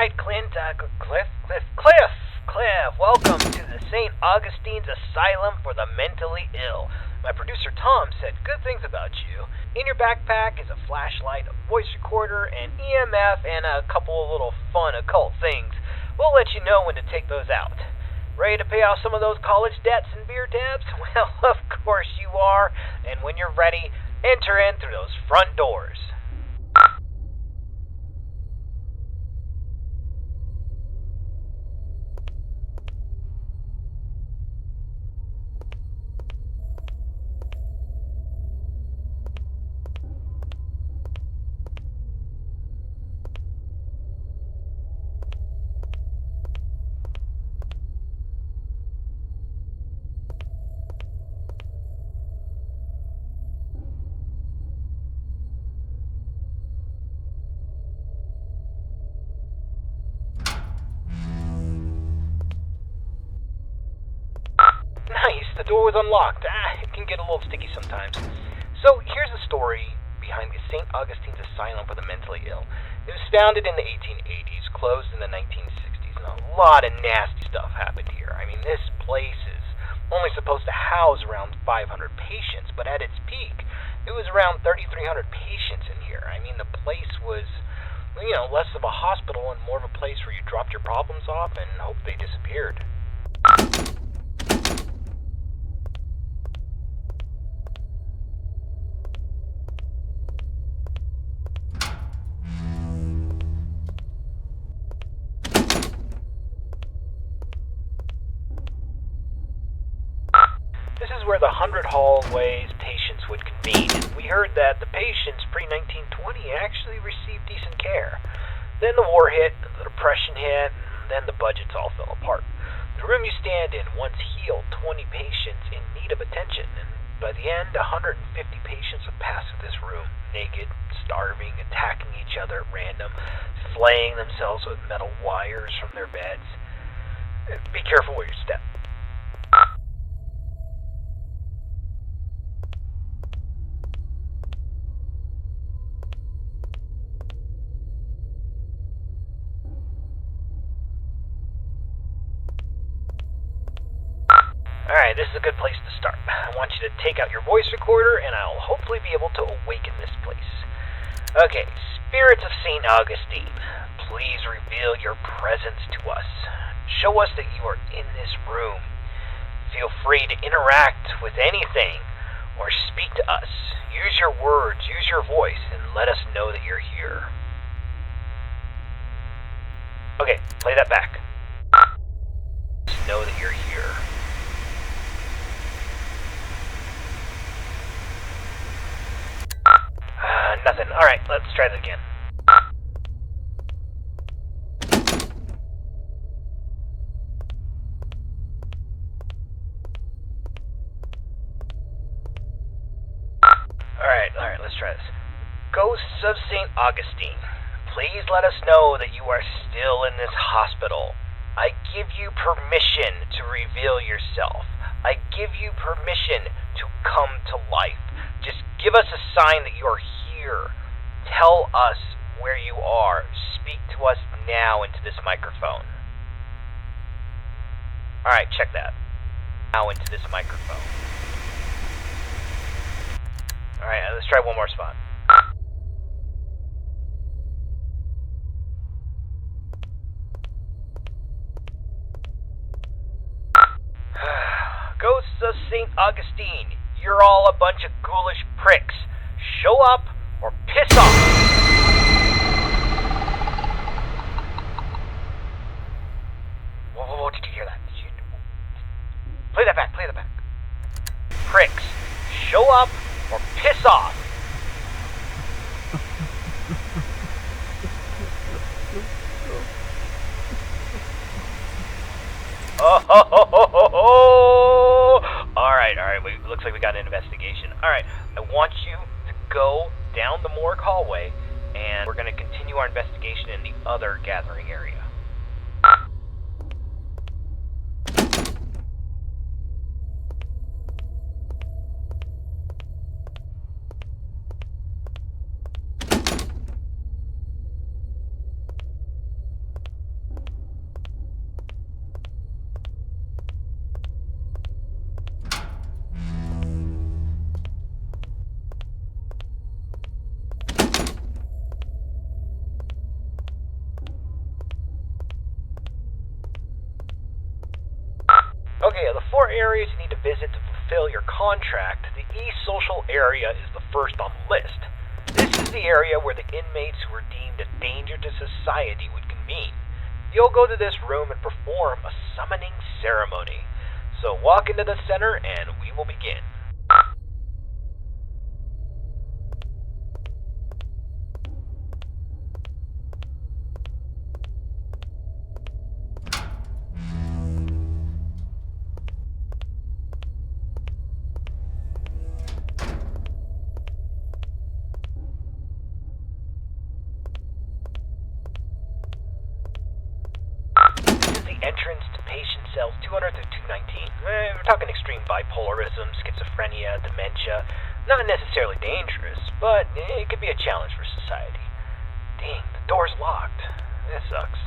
right, Clint. Cliff. Welcome to the St. Augustine's Asylum for the Mentally Ill. My producer Tom said good things about you. In your backpack is a flashlight, a voice recorder, an EMF, and a couple of little fun occult things. We'll let you know when to take those out. Ready to pay off some of those college debts and beer tabs? Well, of course you are. And when you're ready, enter in through those front doors. Nice, the door was unlocked. It can get a little sticky sometimes. So here's the story behind the St. Augustine's Asylum for the Mentally Ill. It was founded in the 1880s, closed in the 1960s, and a lot of nasty stuff happened here. I mean, this place is only supposed to house around 500 patients, but at its peak, it was around 3,300 patients in here. I mean, the place was, less of a hospital and more of a place where you dropped your problems off and hoped they disappeared. This is where the 100 hallways patients would convene, and we heard that the patients pre-1920 actually received decent care. Then the war hit, the depression hit, and then the budgets all fell apart. The room you stand in once healed 20 patients in need of attention, and by the end, 150 patients would pass through this room, naked, starving, attacking each other at random, flaying themselves with metal wires from their beds. Be careful where you step. Alright, this is a good place to start. I want you to take out your voice recorder, and I'll hopefully be able to awaken this place. Okay, spirits of St. Augustine, please reveal your presence to us. Show us that you are in this room. Feel free to interact with anything, or speak to us. Use your words, use your voice, and let us know that you're here. Okay, play that back. Let us know that you're here. Nothing. Alright, let's try that again. Alright, let's try this. Ghosts of St. Augustine, please let us know that you are still in this hospital. I give you permission to reveal yourself. I give you permission to come to life. Just give us a sign that you are here. Tell us where you are. Speak to us now into this microphone. Alright, check that. Now into this microphone. Alright, let's try one more spot. Ghosts of St. Augustine, you're all a bunch of ghoulish pricks. Show up or piss off! Whoa, did you hear that? Play that back. Pricks, show up or piss off! Alright, looks like we got an investigation. Alright, I want you to go down the morgue hallway, and we're going to continue our investigation in the other gathering area. areas you need to visit to fulfill your contract, the East Social area is the first on the list. This is the area where the inmates who are deemed a danger to society would convene. You'll go to this room and perform a summoning ceremony. So walk into the center and we will begin. Entrance to patient cells 200 to 219. We're talking extreme bipolarism, schizophrenia, dementia. Not necessarily dangerous, but it could be a challenge for society. Dang, the door's locked. That sucks.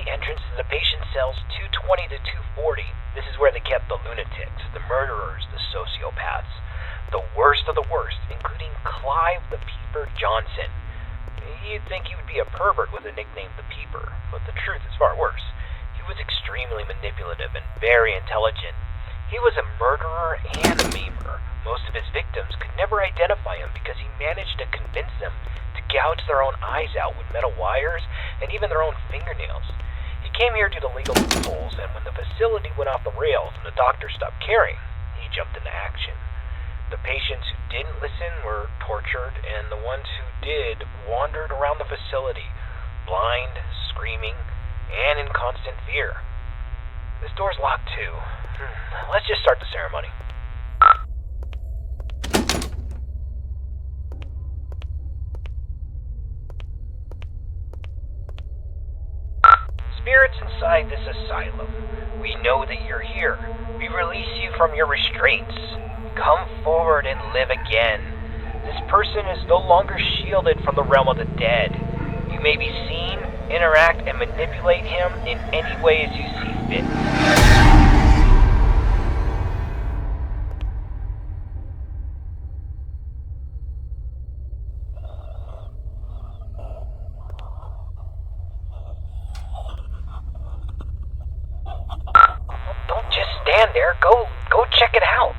Entrance to the patient cells 220 to 240. This is where they kept the lunatics, the murderers, the sociopaths, the worst of the worst, including Clive the Peeper Johnson. You'd think he would be a pervert with a nickname the Peeper, but the truth is far worse. He was extremely manipulative and very intelligent. He was a murderer and a memer. Most of his victims could never identify him because he managed to convince them to gouge their own eyes out with metal wires and even their own fingernails. He came here due to legal loopholes, and when the facility went off the rails and the doctor stopped caring, he jumped into action. The patients who didn't listen were tortured, and the ones who did wandered around the facility, blind, screaming, and in constant fear. This door's locked too. Let's just start the ceremony. Spirits inside this asylum, we know that you're here. We release you from your restraints. Come forward and live again. This person is no longer shielded from the realm of the dead. You may be seen, interact, and manipulate him in any way as you see fit. Stand there, go check it out.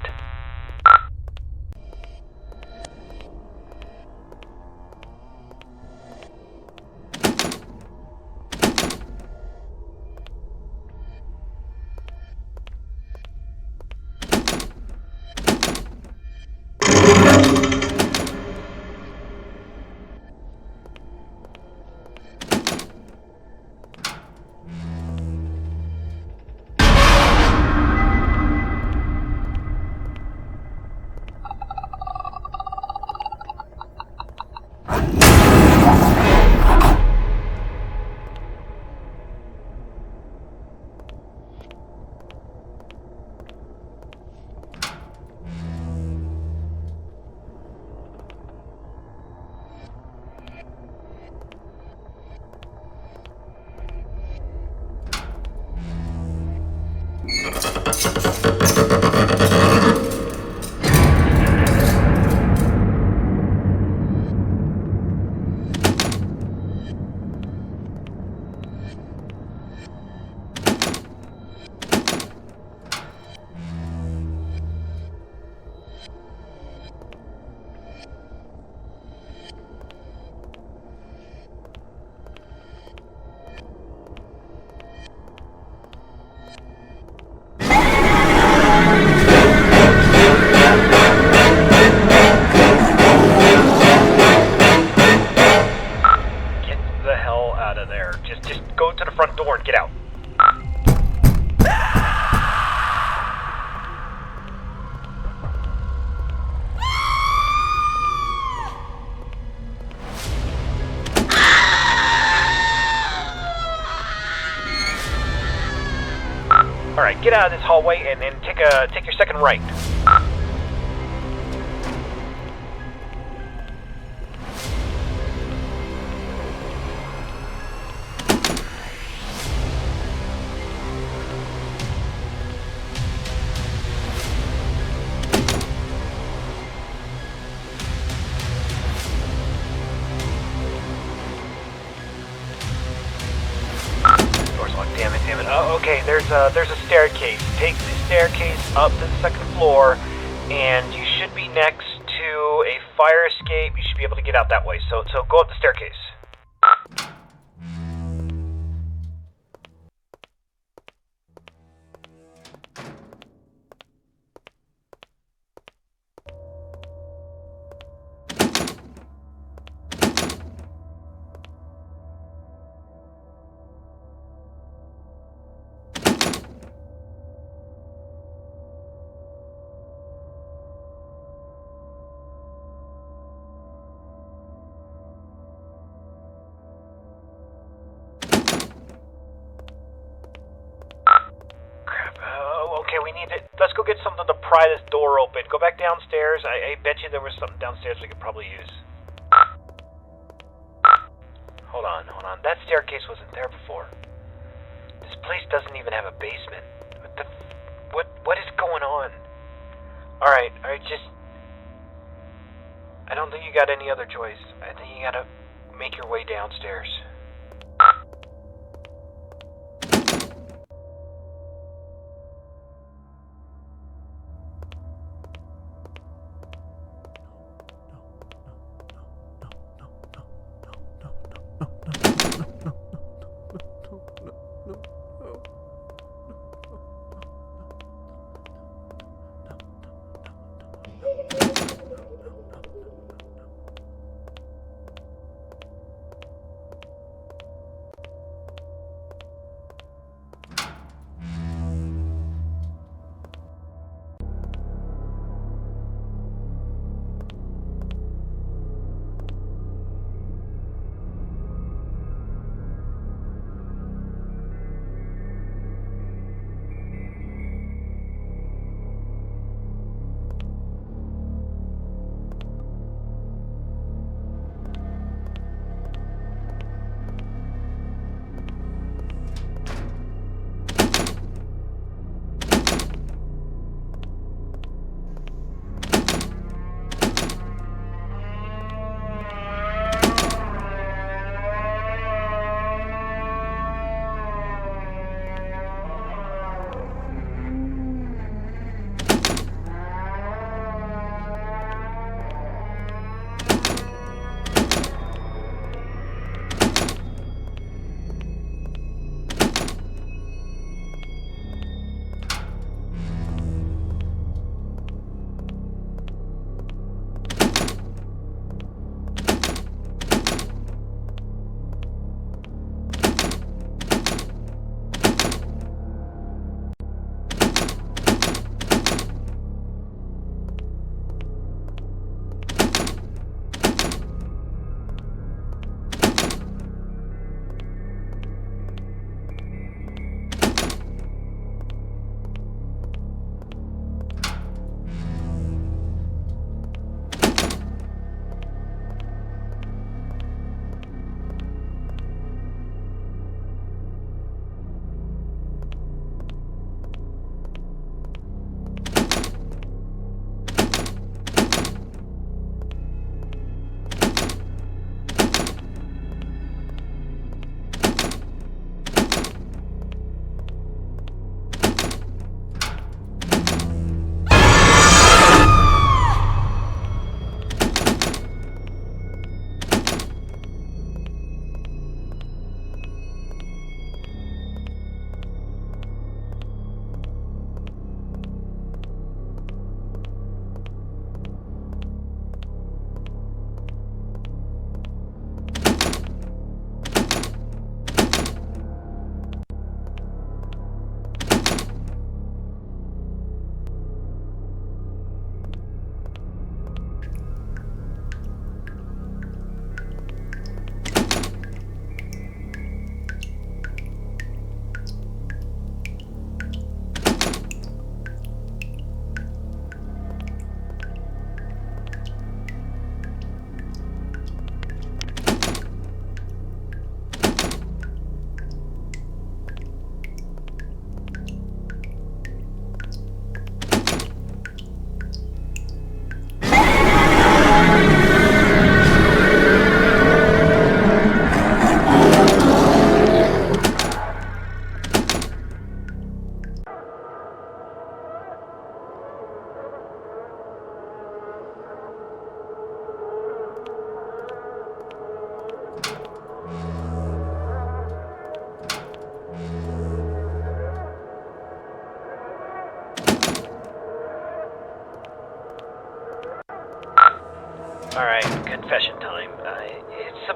Alright, get out of this hallway and take your second right. damn it. Oh, okay, there's a staircase. Take the staircase up to the second floor, and you should be next to a fire escape. You should be able to get out that way. So go up the staircase. Let's go get something to pry this door open. Go back downstairs. I bet you there was something downstairs we could probably use. Hold on. That staircase wasn't there before. This place doesn't even have a basement. What is going on? Alright, just... I don't think you got any other choice. I think you gotta make your way downstairs.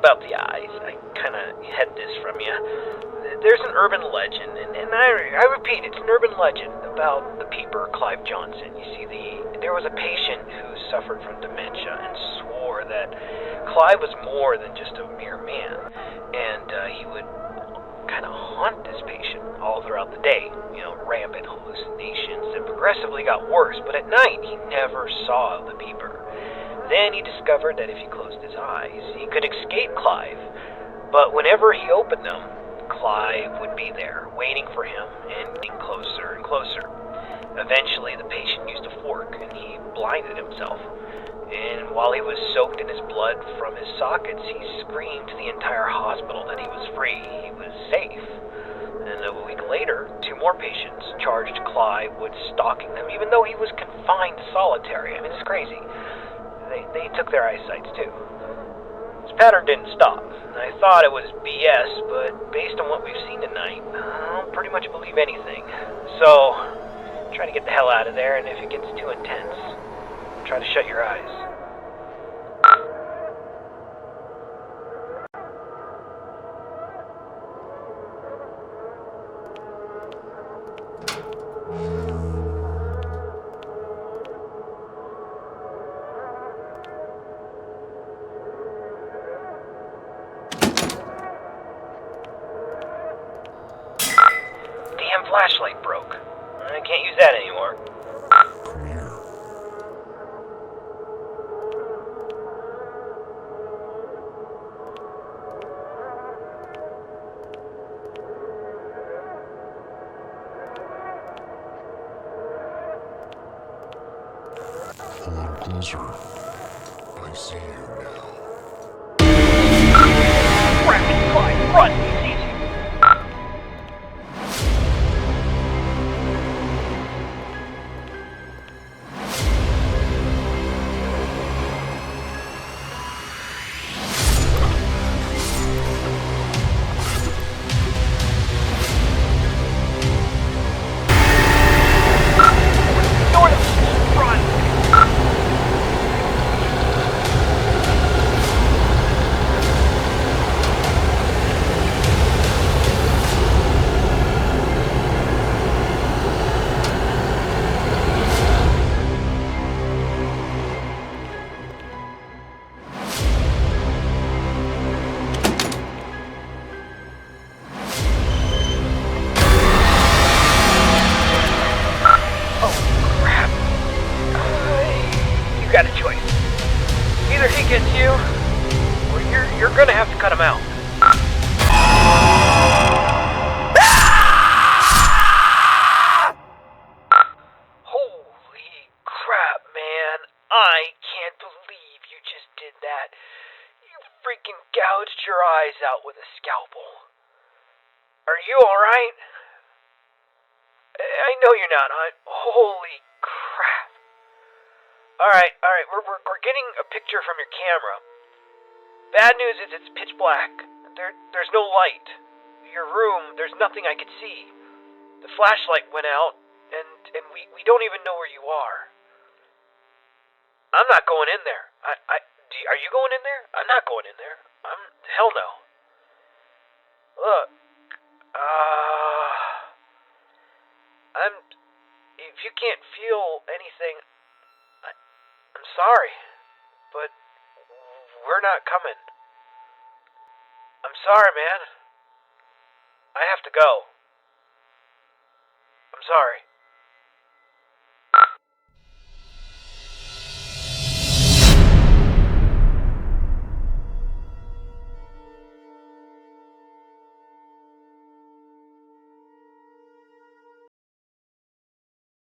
about the eyes, I kind of had this from you. There's an urban legend, and I repeat, it's an urban legend about the peeper Clive Johnson. You see, there was a patient who suffered from dementia and swore that Clive was more than just a mere man, and he would kind of haunt this patient all throughout the day. Rampant hallucinations that progressively got worse, but at night he never saw the peeper. Then he discovered that if he closed his eyes, he could escape Clive, but whenever he opened them, Clive would be there, waiting for him, and getting closer and closer. Eventually, the patient used a fork, and he blinded himself. And while he was soaked in his blood from his sockets, he screamed to the entire hospital that he was free, he was safe. And a week later, 2 more patients charged Clive with stalking them, even though he was confined to solitary. I mean, it's crazy. They took their eyesights, too. This pattern didn't stop. I thought it was BS, but based on what we've seen tonight, I'll pretty much believe anything. So, try to get the hell out of there, and if it gets too intense, try to shut your eyes. Damn flashlight broke. I can't use that anymore. Pull in closer. I see you now. Rapid Clive, run! He sees you. Got a choice. Either he gets you, or you're gonna have to cut him out. Holy crap, man. I can't believe you just did that. You freaking gouged your eyes out with a scalpel. Are you alright? I know you're not. Holy crap. Alright, we're getting a picture from your camera. Bad news is it's pitch black. There's no light. Your room, there's nothing I could see. The flashlight went out, and we don't even know where you are. I'm not going in there. Are you going in there? I'm not going in there. Hell no. Look, if you can't feel anything, I'm sorry, but we're not coming. I'm sorry, man. I have to go. I'm sorry.